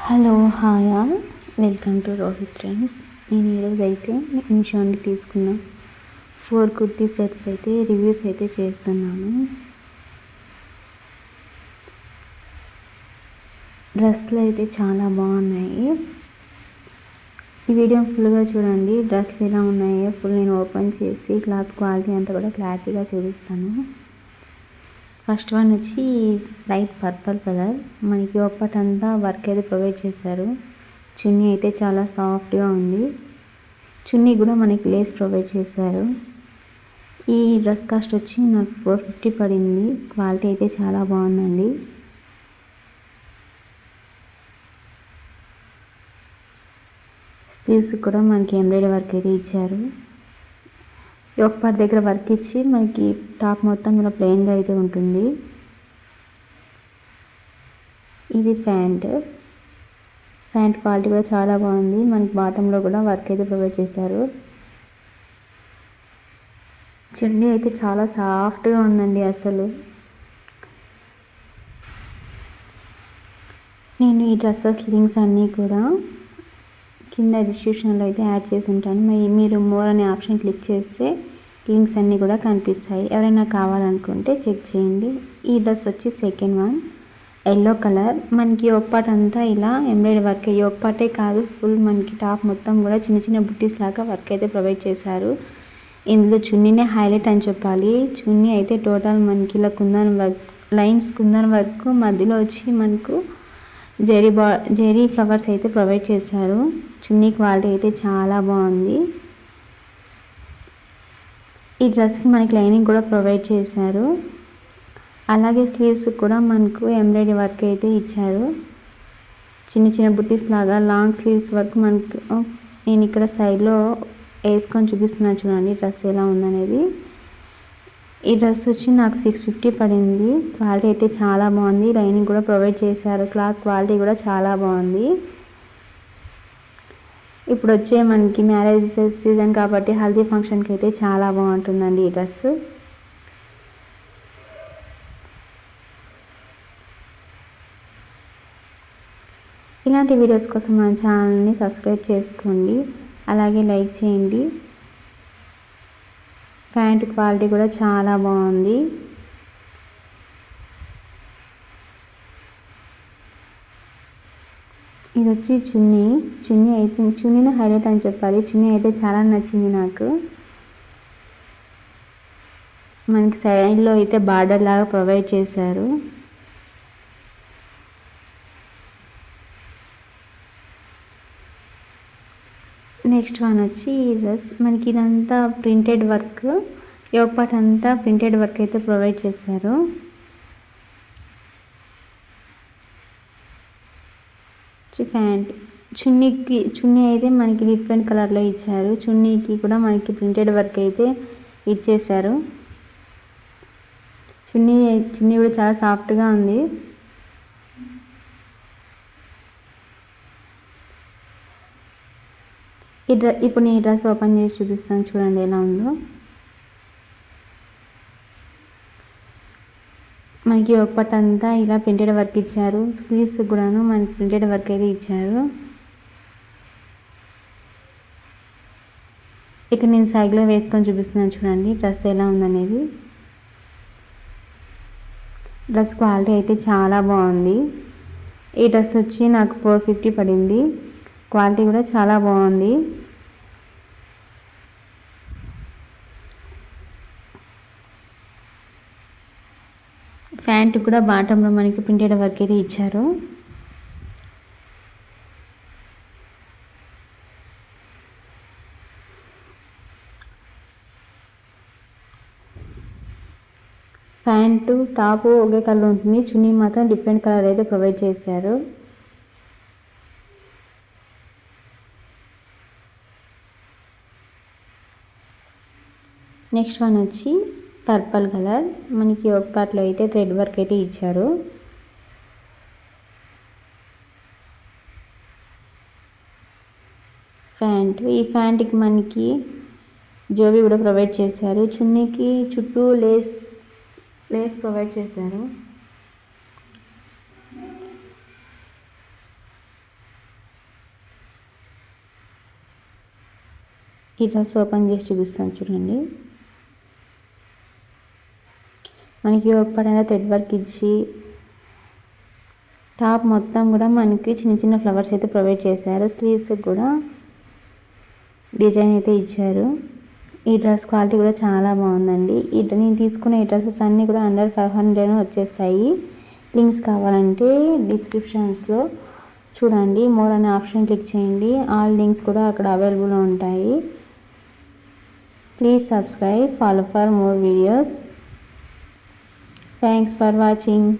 Hello hi all, welcome to Rohit trends. నేను ఈరోజు అయితే మీషో నుండి తీసుకున్న 4 కుర్తీ సెట్స్ అయితే రివ్యూస్ అయితే చేస్తున్నాను. డ్రెస్లు అయితే చాలా బాగున్నాయి. ఈ వీడియో ఫుల్గా చూడండి. డ్రెస్లు ఎలా ఉన్నాయో ఫుల్ నేను ఓపెన్ చేసి క్లాత్ క్వాలిటీ అంతా కూడా క్లారిటీగా చూపిస్తాను. ఫస్ట్ వన్ వచ్చి లైట్ పర్పుల్ కలర్. మనకి ఒప్పటంతా వర్క్ అయితే ప్రొవైడ్ చేశారు. చున్నీ అయితే చాలా సాఫ్ట్గా ఉంది. చున్నీ కూడా మనకి లేస్ ప్రొవైడ్ చేశారు. ఈ డ్రెస్ కాస్ట్ వచ్చి నాకు 450 పడింది. క్వాలిటీ అయితే చాలా బాగుందండి. స్లీవ్స్ కూడా మనకి ఎంబ్రాయిడరీ వర్క్ అయితే ఇచ్చారు. యోక్ పార్ట్ దగ్గర వర్క్ ఇచ్చి మనకి టాప్ మొత్తం ఇలా ప్లెయిన్గా అయితే ఉంటుంది. ఇది ప్యాంట్ క్వాలిటీ కూడా చాలా బాగుంది. మనకి బాటంలో కూడా వర్క్ అయితే ప్రొవైడ్ చేశారు. చున్నీ అయితే చాలా సాఫ్ట్గా ఉందండి. అసలు నేను ఈ డ్రెస్సెస్ లింక్స్ అన్నీ కూడా కింద డిస్క్రిప్షన్లో అయితే యాడ్ చేసి ఉంటాను. మీరు మోర్ అనే ఆప్షన్ క్లిక్ చేస్తే లింక్స్ అన్నీ కూడా కనిపిస్తాయి. ఎవరైనా కావాలనుకుంటే చెక్ చేయండి. ఈ డ్రెస్ వచ్చి సెకండ్ వన్ ఎల్లో కలర్. మనకి యోక్ పార్ట్ అంతా ఇలా ఎంబ్రాయిడరీ వర్క్, యోక్ పార్టే కాదు ఫుల్ మనకి టాప్ మొత్తం కూడా చిన్న చిన్న బుట్టీస్ లాగా వర్క్ అయితే ప్రొవైడ్ చేశారు. ఇందులో చున్నీనే హైలైట్ అని చెప్పాలి. చున్నీ అయితే టోటల్ మనకి ఇలా kundan work, lines kundan work, మధ్యలో వచ్చి మనకు జెరీ ఫ్లవర్స్ అయితే ప్రొవైడ్ చేశారు. చున్నీ క్వాలిటీ అయితే చాలా బాగుంది. ఈ డ్రెస్కి మనకి లైనింగ్ కూడా ప్రొవైడ్ చేశారు. అలాగే స్లీవ్స్ కూడా మనకు ఎంబ్రాయిడరీ వర్క్ అయితే ఇచ్చారు. చిన్న చిన్న బుట్టీస్ లాగా లాంగ్ స్లీవ్స్ వర్క్ మనకు నేను ఇక్కడ సైడ్లో వేసుకొని చూపిస్తున్నాను. చూడండి డ్రెస్ ఎలా ఉందనేది. ఈ డ్రెస్ వచ్చి నాకు 650 పడింది. క్వాలిటీ అయితే చాలా బాగుంది. లైనింగ్ కూడా ప్రొవైడ్ చేశారు. క్లాత్ క్వాలిటీ కూడా చాలా బాగుంది. ఇప్పుడు వచ్చే మనకి మ్యారేజ్ సీజన్ కాబట్టి హల్దీ ఫంక్షన్కి అయితే చాలా బాగుంటుందండి ఈ డ్రెస్. ఇలాంటి వీడియోస్ కోసం మన ఛానల్ని సబ్స్క్రైబ్ చేసుకోండి. అలాగే లైక్ చేయండి. ప్యాంట్ క్వాలిటీ కూడా చాలా బాగుంది. ఇది వచ్చి చున్నీ అయితే చున్నీని హైలైట్ అని చెప్పాలి. చున్నీ అయితే చాలా నచ్చింది నాకు. మనకి సైడ్లో అయితే బార్డర్ లాగా ప్రొవైడ్ చేశారు. నెక్స్ట్ వన్ వచ్చి ఈ డ్రెస్ మనకి ఇదంతా ప్రింటెడ్ వర్క్, యోక్ పార్ట్ అంతా ప్రింటెడ్ వర్క్ అయితే ప్రొవైడ్ చేశారు. ప్యాంట్ చున్నీ అయితే మనకి డిఫరెంట్ కలర్లో ఇచ్చారు. చున్నీకి కూడా మనకి ప్రింటెడ్ వర్క్ అయితే ఇచ్చేశారు. చున్నీ కూడా చాలా సాఫ్ట్గా ఉంది. ఇప్పుడు నేను ఈ డ్రెస్ ఓపెన్ చేసి చూపిస్తాను. చూడండి ఎలా ఉందో. మనకి ఒక పట్టు అంతా ఇలా ప్రింటెడ్ వర్క్ ఇచ్చారు. స్లీవ్స్ కూడాను మనకి ప్రింటెడ్ వర్క్ అయితే ఇచ్చారు. ఇక్కడ నేను సైడ్లో వేసుకొని చూపిస్తున్నాను. చూడండి డ్రెస్ ఎలా ఉందనేది. డ్రెస్ క్వాలిటీ అయితే చాలా బాగుంది. ఈ డ్రెస్ వచ్చి నాకు 450 పడింది. క్వాలిటీ కూడా చాలా బాగుంది. ప్యాంట్ కూడా బాటంలో మనకి ప్రింటెడ్ వర్క్ అయితే ఇచ్చారు. ప్యాంటు టాపు ఒకే కలర్ ఉంటుంది. చున్నీ మాత్రం డిఫరెంట్ కలర్ అయితే ప్రొవైడ్ చేశారు. నెక్స్ట్ వన్ వచ్చి పర్పుల్ కలర్. మనకి ఒక పార్ట్లో అయితే థ్రెడ్ వర్క్ అయితే ఇచ్చారు. ఈ ప్యాంట్కి మనకి జోబీ కూడా ప్రొవైడ్ చేశారు. చున్నీకి చుట్టూ లేస్ ప్రొవైడ్ చేశారు. ఈ డ్రెస్ ఓపెన్ చేసి చూపిస్తాను చూడండి. మనకి ఒక పరంగా థ్రెడ్ వర్క్ ఇచ్చి టాప్ మొత్తం కూడా మనకి చిన్న చిన్న ఫ్లవర్స్ అయితే ప్రొవైడ్ చేశారు. స్లీవ్స్ కూడా డిజైన్ అయితే ఇచ్చారు. ఈ డ్రెస్ క్వాలిటీ కూడా చాలా బాగుందండి. నేను తీసుకున్న ఈ డ్రెస్సెస్ అన్నీ కూడా అండర్ 500 వచ్చేసాయి. లింక్స్ కావాలంటే డిస్క్రిప్షన్స్లో చూడండి. మోర్ అనే ఆప్షన్ క్లిక్ చేయండి. ఆల్ లింక్స్ కూడా అక్కడ అవైలబుల్లో ఉంటాయి. Please subscribe, follow for more videos. Thanks for watching.